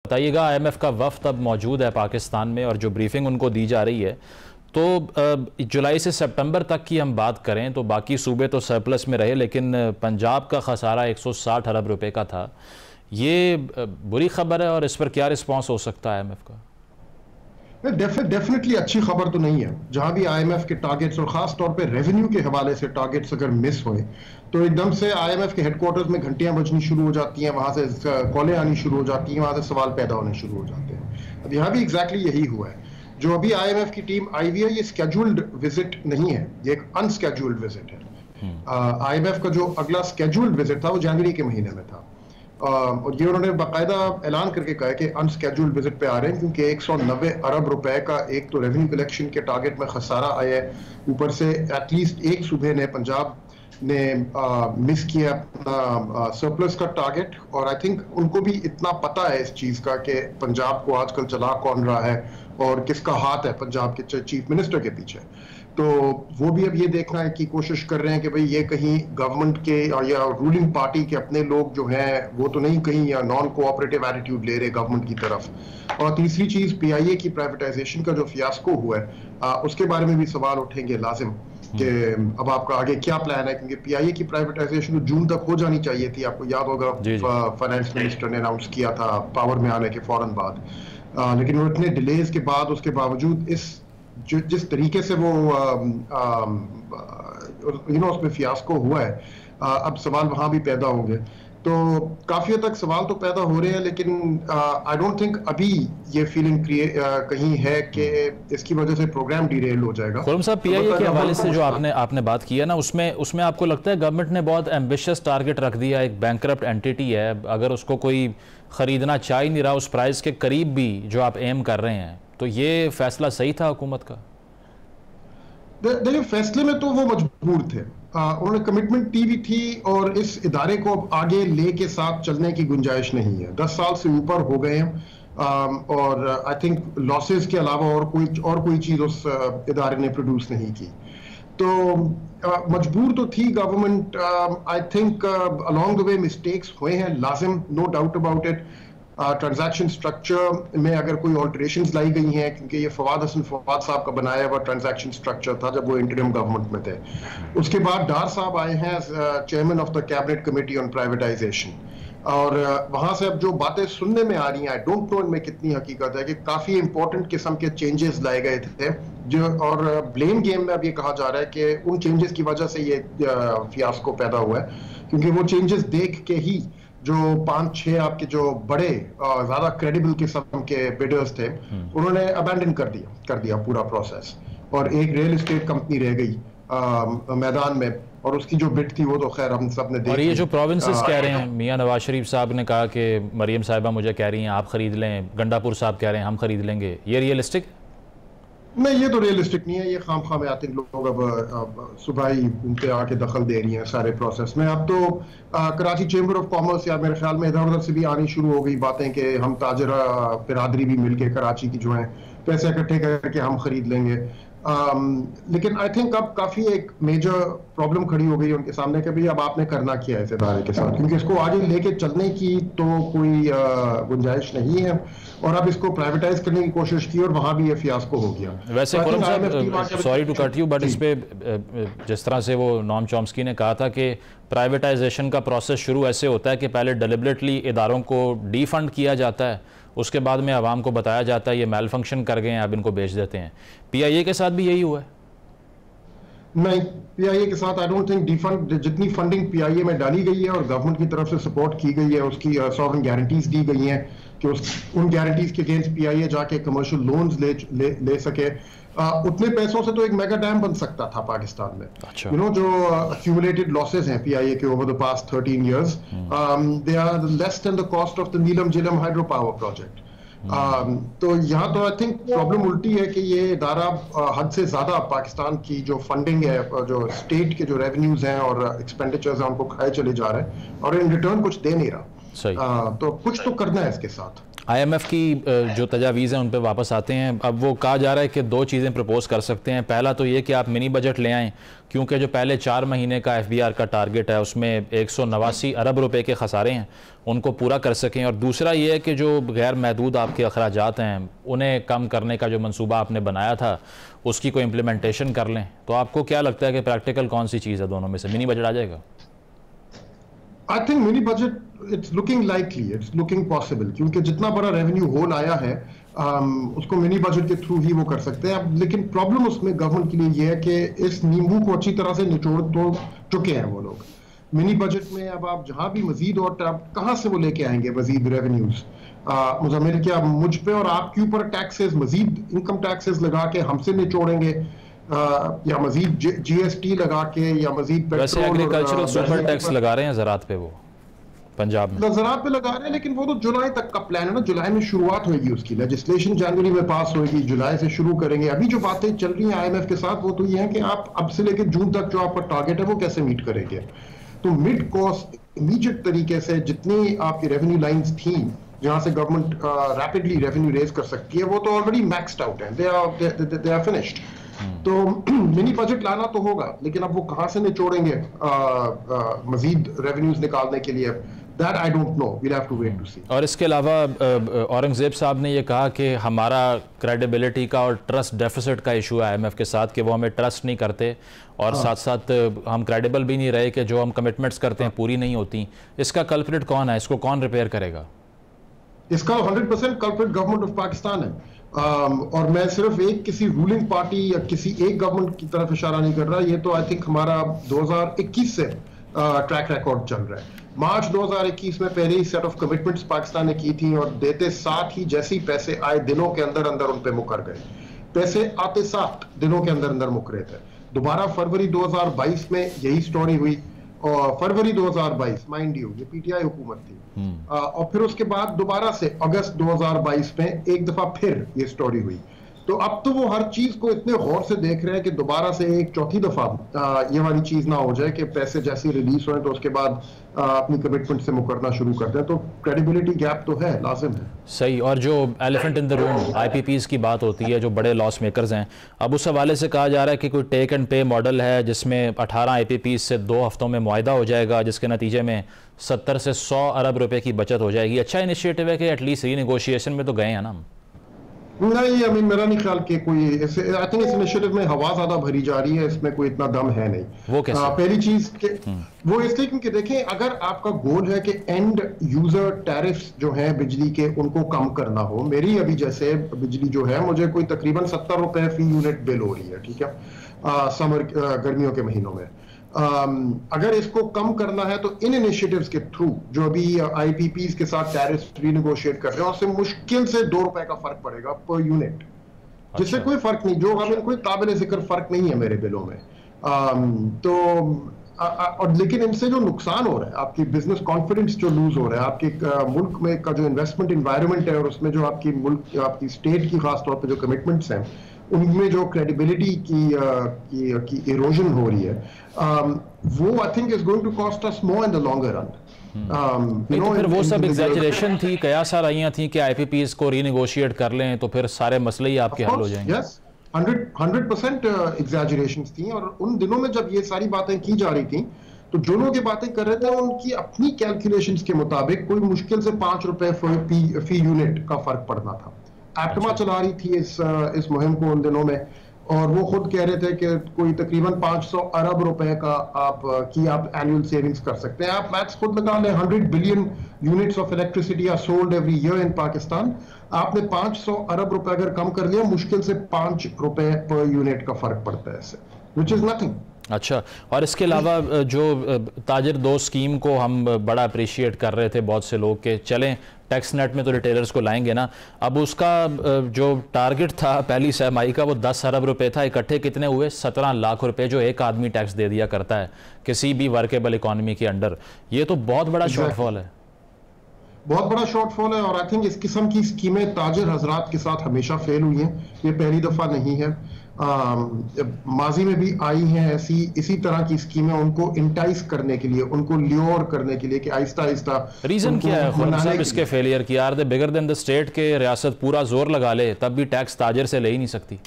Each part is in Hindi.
बताइएगा, आईएमएफ का वफ़द अब मौजूद है पाकिस्तान में और जो ब्रीफिंग उनको दी जा रही है, तो जुलाई से सितंबर तक की हम बात करें तो बाकी सूबे तो सरप्लस में रहे, लेकिन पंजाब का खसारा 160 अरब रुपए का था। ये बुरी खबर है और इस पर क्या रिस्पांस हो सकता है आईएमएफ का? डेफिनेटली अच्छी खबर तो नहीं है। जहां भी आईएमएफ के टारगेट्स और खास तौर पे रेवेन्यू के हवाले से टारगेट्स अगर मिस हुए तो एकदम से आईएमएफ के हेडक्वार्टर्स में घंटियां बजनी शुरू हो जाती हैं, वहां से कॉलें आनी शुरू हो जाती हैं, वहां से सवाल पैदा होने शुरू हो जाते हैं। अब यहाँ भी एग्जैक्टली यही हुआ है। जो अभी आईएमएफ की टीम आई हुई है, ये स्केड्यूल्ड विजिट नहीं है, ये एक अनस्केड्यूल्ड विजिट है। आईएमएफ का जो अगला स्केड्यूल्ड विजिट था वो जनवरी के महीने में था, और ये उन्होंने बाकायदा ऐलान करके कहा है कि अनस्केड्यूल्ड विजिट पे आ रहे हैं, क्योंकि 190 अरब रुपए का एक तो रेवेन्यू कलेक्शन के टारगेट में खसारा आया है, ऊपर से एटलीस्ट एक सूबे ने, पंजाब ने मिस किया अपना सरप्लस का टारगेट। और आई थिंक उनको भी इतना पता है इस चीज का कि पंजाब को आजकल चला कौन रहा है और किसका हाथ है पंजाब के चीफ मिनिस्टर के पीछे। तो वो भी अब ये देखना है कि कोशिश कर रहे हैं कि भाई ये कहीं गवर्नमेंट के या रूलिंग पार्टी के अपने लोग जो हैं वो तो नहीं कहीं या नॉन कोऑपरेटिव एटीट्यूड ले रहे गवर्नमेंट की तरफ। और तीसरी चीज पीआईए की प्राइवेटाइजेशन का जो फियास्को हुआ है उसके बारे में भी सवाल उठेंगे लाजिम कि अब आपका आगे क्या प्लान है, क्योंकि पीआईए की प्राइवेटाइजेशन जून तक हो जानी चाहिए थी। आपको याद होगा फाइनेंस मिनिस्टर ने अनाउंस किया था पावर में आने के फौरन बाद, लेकिन वो इतने डिलेज के बाद उसके बावजूद जिस तरीके से वो उसमें फियास्को हुआ है, अब सवाल वहां भी पैदा होंगे। तो काफी हद तक सवाल तो पैदा हो रहे हैं, लेकिन आई डोंट थिंक अभी ये फीलिंग कहीं है कि इसकी वजह से प्रोग्राम डिरेल हो जाएगा। खुर्रम साहब, पीआईए के हवाले से जो आपने बात की है ना, उसमें आपको लगता है गवर्नमेंट ने बहुत एम्बिशियस टारगेट रख दिया? एक बैंकरप्ट एंटिटी है, अगर उसको कोई खरीदना चाह ही नहीं रहा उस प्राइस के करीब भी जो आप एम कर रहे हैं, तो ये फैसला सही था हुकूमत का? देखिए, फैसले में तो वो मजबूर थे, उन्होंने कमिटमेंट दी भी थी और इस इदारे को आगे लेके साथ चलने की गुंजाइश नहीं है। 10 साल से ऊपर हो गए हैं और आई थिंक लॉसेस के अलावा और कोई चीज उस इदारे ने प्रोड्यूस नहीं की। तो मजबूर तो थी government. I think along the way mistakes हुए हैं लाजिम, no doubt about it. Transaction structure में अगर कोई ऑल्टरेशंस लाई गई हैं, क्योंकि ये फवाद साहब का बनाया हुआ ट्रांजैक्शन स्ट्रक्चर था जब वो इंटरिम गवर्नमेंट में थे। उसके बाद डार साहब आए हैं chairman of the cabinet committee on privatisation, और वहां से अब जो बातें सुनने में आ रही हैं, आई डोंट नो इनमें कितनी हकीकत है, कि काफी इंपॉर्टेंट किस्म के चेंजेस लाए गए थे जो, और ब्लेम गेम में अब ये कहा जा रहा है कि उन चेंजेस की वजह से ये फियास्को पैदा हुआ है, क्योंकि वो चेंजेस देख के ही जो 5-6 आपके जो बड़े ज्यादा क्रेडिबल किस्म के बिडर्स थे उन्होंने अबैंडन कर दिया पूरा प्रोसेस, और एक रियल एस्टेट कंपनी रह गई मैदान में, और उसकी जो बिड थी वो तो खैर हम सब ने देखी। और ये जो प्रोविंसेस कह रहे हैं, मियां नवाज शरीफ साहब ने कहा कि मरियम साहिबा मुझे कह रही हैं आप खरीद लें, गंडापुर साहब कह रहे हैं हम खरीद लेंगे, ये रियलिस्टिक? नहीं, ये तो रियलिस्टिक नहीं है। ये खामखा में आते लोग अब सुबह ही उन पे आके दखल दे रही हैं सारे प्रोसेस में। अब तो कराची चेंबर ऑफ कॉमर्स या मेरे ख्याल में इधर उधर से भी आनी शुरू हो गई बातें कि हम ताजर बिरादरी भी मिलके कराची की जो है पैसे इकट्ठे करके हम खरीद लेंगे। लेकिन आई थिंक अब काफी एक मेजर प्रॉब्लम खड़ी हो गई उनके सामने कि भाई अब आपने करना क्या है इस इदारे के साथ, क्योंकि इसको आगे लेके चलने की तो कोई गुंजाइश नहीं है, और अब इसको प्राइवेटाइज करने की कोशिश की और वहां भी ये फियास्को हो गया। वैसे खुर्रम साहब, sorry to cut you, but इस पे जिस तरह से वो नॉम चॉम्स्की ने कहा था कि प्राइवेटाइजेशन का प्रोसेस शुरू ऐसे होता है कि पहले डेलिबरेटली इदारों को डीफंड किया जाता है, उसके बाद में आवाम को बताया जाता है ये मेल फंक्शन कर गए हैं, अब इनको बेच देते हैं। पीआईए के साथ भी यही हुआ है? नहीं, पीआईए के साथ आई डोंट थिंक डिफंड, जितनी फंडिंग पीआईए में डाली गई है और गवर्नमेंट की तरफ से सपोर्ट की गई है, उसकी सॉवरेन गारंटीज दी गई हैं कि उन गारंटीज के अगेंस्ट पीआईए जाके कमर्शियल लोन्स ले सके, उतने पैसों से तो एक मेगा डैम बन सकता था पाकिस्तान में। अच्छा। जो अक्यूमुलेटेड लॉसेस हैं पीआईए के over the past 13 years, they are less than the cost of the Neelum Jhelum hydro power project. तो यहाँ तो आई थिंक प्रॉब्लम उल्टी है कि ये इदारा हद से ज्यादा पाकिस्तान की जो फंडिंग है, जो स्टेट के जो रेवेन्यूज हैं और एक्सपेंडिचर्स हैं, उनको खाए चले जा रहे हैं और इन रिटर्न कुछ दे नहीं रहा। सही। तो कुछ तो करना है इसके साथ। IMF की जो तजावीज़ हैं उन पे वापस आते हैं। अब वो कहा जा रहा है कि दो चीज़ें प्रपोज़ कर सकते हैं। पहला तो ये कि आप मिनी बजट ले आएँ, क्योंकि जो पहले 4 महीने का FBR का टारगेट है उसमें 189 अरब रुपए के खसारे हैं, उनको पूरा कर सकें। और दूसरा ये है कि जो गैर महदूद आपके अखराजात हैं उन्हें कम करने का जो मंसूबा आपने बनाया था उसकी कोई इम्प्लीमेंटेशन कर लें। तो आपको क्या लगता है कि प्रैक्टिकल कौन सी चीज़ है दोनों में से? मिनी बजट आ जाएगा? I think mini budget it's looking likely, it's looking possible, क्योंकि जितना बड़ा रेवेन्यू होल आया है उसको मिनी बजट के थ्रू ही वो कर सकते हैं। अब लेकिन प्रॉब्लम उसमें गवर्नमेंट के लिए ये है कि इस नींबू को अच्छी तरह से निचोड़ तो चुके हैं वो लोग। मिनी बजट में अब आप जहां भी मजीद और कहां से वो लेके आएंगे मजीद रेवेन्यूज? मुझे क्या मुझ पे और आपके ऊपर टैक्सेस, मजीद इनकम टैक्सेस लगा के हमसे निचोड़ेंगे, या मजीद GST लगा के, या मजीद वैसे एग्रीकल्चरल सुपर टैक्स लगा रहे हैं ज़रात पे, वो पंजाब में ज़रात पे लगा रहे हैं, लेकिन वो तो जुलाई तक का प्लान है ना। जुलाई में शुरुआत होगी उसकी, लेजिस्लेशन जनवरी में पास होगी, जुलाई से शुरू करेंगे। अभी जो बातें चल रही हैं IMF के साथ वो तो ये है कि आप अब से लेकर जून तक जो आपका टारगेट है वो कैसे मीट करेंगे। तो मिड कॉस्ट इमीडिएट तरीके से जितनी आपकी रेवेन्यू लाइंस थी जहां से गवर्नमेंट रैपिडली रेवेन्यू रेज कर सकती है वो तो ऑलरेडी मैक्स्ड आउट है, दे आर फिनिश्ड। तो मिनी बजट लाना तो होगा, लेकिन अब वो कहां से निचोड़ेंगे मजीद रेवेन्यूज निकालने के लिए, that I don't know, we'll have to wait to see। और इसके अलावा औरंगजेब साहब ने ये कहा कि हमारा क्रेडिबिलिटी का और ट्रस्ट डेफिसिट का इशू है IMF के साथ, कि वो हमें ट्रस्ट नहीं करते और साथ साथ हम क्रेडिबल भी नहीं रहे, कि जो हम कमिटमेंट्स करते हैं पूरी नहीं होती। इसका कल्प्रिट कौन है? इसको कौन रिपेयर करेगा? इसका 100% कल्प्रिट गवर्नमेंट ऑफ पाकिस्तान है। और मैं सिर्फ एक किसी रूलिंग पार्टी या किसी एक गवर्नमेंट की तरफ इशारा नहीं कर रहा, ये तो आई थिंक हमारा 2021 से ट्रैक रिकॉर्ड चल रहा है। मार्च 2021 में पहले ही सेट ऑफ कमिटमेंट्स पाकिस्तान ने की थी और देते साथ ही जैसे ही पैसे आए दिनों के अंदर अंदर उन पे मुकर गए। पैसे आते साथ दिनों के अंदर अंदर मुकरे थे। दोबारा फरवरी 2022 में यही स्टोरी हुई, और फरवरी 2022 माइंड यू ये PTI हुकूमत थी, और फिर उसके बाद दोबारा से अगस्त 2022 में एक दफा फिर ये स्टोरी हुई। तो अब तो वो हर चीज को इतने गौर से देख रहे हैं कि दोबारा से एक चौथी दफा ये वाली चीज ना हो जाए कि पैसे जैसे रिलीज हों तो उसके बाद अपनी कमिटमेंट से मुकरना शुरू कर दें। तो क्रेडिबिलिटी गैप तो है, लाजिम है। सही। और जो elephant in the room IPPs की बात होती है, जो बड़े लॉस मेकर्स हैं, अब उस हवाले से कहा जा रहा है कि कोई टेक एंड पे मॉडल है जिसमें 18 IPPs से 2 हफ्तों में मुआहदा हो जाएगा, जिसके नतीजे में 70 से 100 अरब रुपए की बचत हो जाएगी। अच्छा इनिशिएटिव है कि एटलीस्ट रीनेगोशिएशन में तो गए हैं ना हम? नहीं, आई मीन मेरा नहीं ख्याल कि कोई आई थिंक इस इनिशिएटिव में हवा ज्यादा भरी जा रही है, इसमें कोई इतना दम है नहीं। वो कैसे? पहली चीज के वो इसलिए क्योंकि देखें, अगर आपका गोल है कि एंड यूजर टैरिफ्स जो हैं बिजली के उनको कम करना हो, मेरी अभी जैसे बिजली जो है मुझे कोई तकरीबन 70 रुपए फी यूनिट बिल हो रही है, ठीक है, समर गर्मियों के महीनों में। अगर इसको कम करना है तो इन इनिशिएटिव्स के थ्रू जो अभी IPPs के साथ टैरिफ रीनेगोशिएट कर रहे हैं उससे मुश्किल से 2 रुपए का फर्क पड़ेगा पर यूनिट, जिससे कोई फर्क नहीं, जो हमें कोई काबिल जिक्र फर्क नहीं है मेरे बिलों में। और लेकिन इनसे जो नुकसान हो रहा है, आपकी बिजनेस कॉन्फिडेंस जो लूज हो रहा है, आपके मुल्क में का जो इन्वेस्टमेंट इन्वायरमेंट है और उसमें जो आपकी स्टेट की खास तौर पे जो कमिटमेंट्स हैं उनमें जो क्रेडिबिलिटी की इरोजन हो रही है, वो I think is going to cost us more in the longer run. तो फिर वो सब एग्जैजरेशन थी, कयास आइयां थी कि IPPs को रीनेगोशिएट कर लें तो फिर सारे मसले ही आपके हल हो जाएंगे। यस, 100% एग्जैजरेशंस थी। और उन दिनों में जब ये सारी बातें की जा रही थी तो जो लोग ये बातें कर रहे थे उनकी अपनी कैलकुलेशंस के मुताबिक कोई मुश्किल से 5 रुपए फी यूनिट का फर्क पड़ना था। एप्टमा चला रही थी इस मुहिम को उन दिनों में, और वो खुद कह रहे थे कि कोई तकरीबन 500 अरब रुपए का आप एनुअल सेविंग्स कर सकते हैं। आप मैथ्स खुद लगा लें, 100 billion units of electricity are sold every year in Pakistan. आपने 500 अरब रुपए अगर कम कर लिया, मुश्किल से 5 रुपए पर यूनिट का फर्क पड़ता है इससे, विच इज नथिंग। अच्छा, और इसके अलावा जो ताजिर दोस्त स्कीम को हम बड़ा अप्रिशिएट कर रहे थे बहुत से लोग के, चलें टैक्स नेट में तो रिटेलर्स को लाएंगे ना, अब उसका जो टारगेट था पहली सहमाई का वो 10 अरब रुपए था, इकट्ठे कितने हुए? 17 लाख रुपए जो एक आदमी टैक्स दे दिया करता है किसी भी वर्केबल इकोनॉमी के अंडर। ये तो बहुत बड़ा शॉर्टफॉल है, बहुत बड़ा शॉर्टफॉल है। और आई थिंक इस किस्म की स्कीमें ताजिर हजरात के साथ हमेशा फेल हुई हैं, ये पहली दफा नहीं है। माजी में भी आई हैं ऐसी इसी तरह की स्कीमें उनको इंटाइस करने के लिए, उनको ल्योर करने के लिए कि आहिस्ता आहिस्ता। रीजन क्या है खुर्रम साहब इसके फेलियर की? Are they bigger than the state के रियासत पूरा जोर लगा ले तब भी टैक्स ताजर से ले ही नहीं सकती?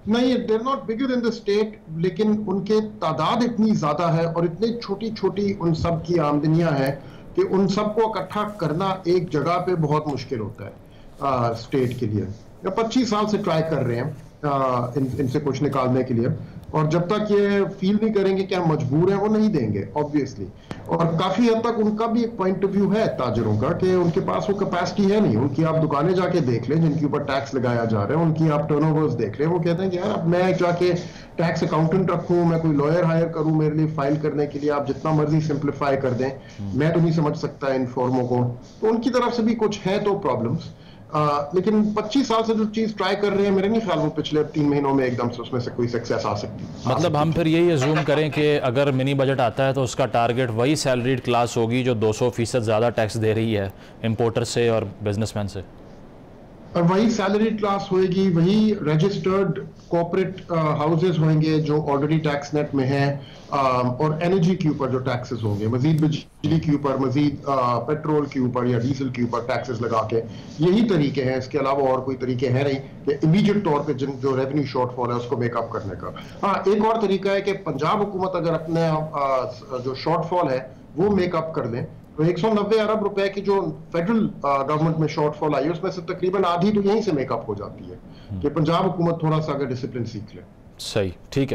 नहीं, there not bigger in the state, लेकिन उनके तादाद इतनी ज्यादा है और इतनी छोटी छोटी उन सब की आमदनियां हैं कि उन सबको इकट्ठा करना एक जगह पे बहुत मुश्किल होता है स्टेट के लिए। 25 साल से ट्राई कर रहे हैं इनसे कुछ निकालने के लिए, और जब तक ये फील नहीं करेंगे कि हम मजबूर हैं वो नहीं देंगे ऑब्वियसली। और काफी हद तक उनका भी एक पॉइंट ऑफ व्यू है ताजरों का कि उनके पास वो कैपेसिटी है नहीं। उनकी आप दुकानें जाके देख लें जिनके ऊपर टैक्स लगाया जा रहा है, उनकी आप टर्नओवर्स देख लें, वो कहते हैं कि यार अब मैं जाके टैक्स अकाउंटेंट रखूं, मैं कोई लॉयर हायर करूं मेरे लिए फाइल करने के लिए, आप जितना मर्जी सिंप्लीफाई कर दें, मैं तो नहीं समझ सकता इन फॉर्मों को। तो उनकी तरफ से भी कुछ है तो प्रॉब्लम्स, लेकिन 25 साल से जो चीज ट्राई कर रहे हैं, मेरे नहीं ख्याल वो पिछले 3 महीनों में एकदम से उसमें से कोई सक्सेस आ सकती। मतलब हम फिर यही अज्यूम करें कि अगर मिनी बजट आता है तो उसका टारगेट वही सैलरीड क्लास होगी जो 200% ज़्यादा टैक्स दे रही है इंपोर्टर से और बिजनेसमैन से, और वही सैलरी क्लास होएगी, वही रजिस्टर्ड कॉर्पोरेट हाउसेज होंगे जो ऑलरेडी टैक्स नेट में हैं, और एनर्जी के ऊपर जो टैक्सेस होंगे, मजीद बिजली के ऊपर, मजीद पेट्रोल के ऊपर या डीजल के ऊपर टैक्सेस लगा के। यही तरीके हैं, इसके अलावा और कोई तरीके हैं नहीं कि इमीडिएट तौर पे जो रेवेन्यू शॉर्टफॉल है उसको मेकअप करने का। हाँ, एक और तरीका है कि पंजाब हुकूमत अगर अपने जो शॉर्टफॉल है वो मेकअप कर लें, तो 190 अरब रुपए की जो फेडरल गवर्नमेंट में शॉर्टफॉल आई है उसमें से तकरीबन आधी तो यहीं से मेकअप हो जाती है कि पंजाब हुकूमत थोड़ा सा अगर डिसिप्लिन सीख ले। सही, ठीक है।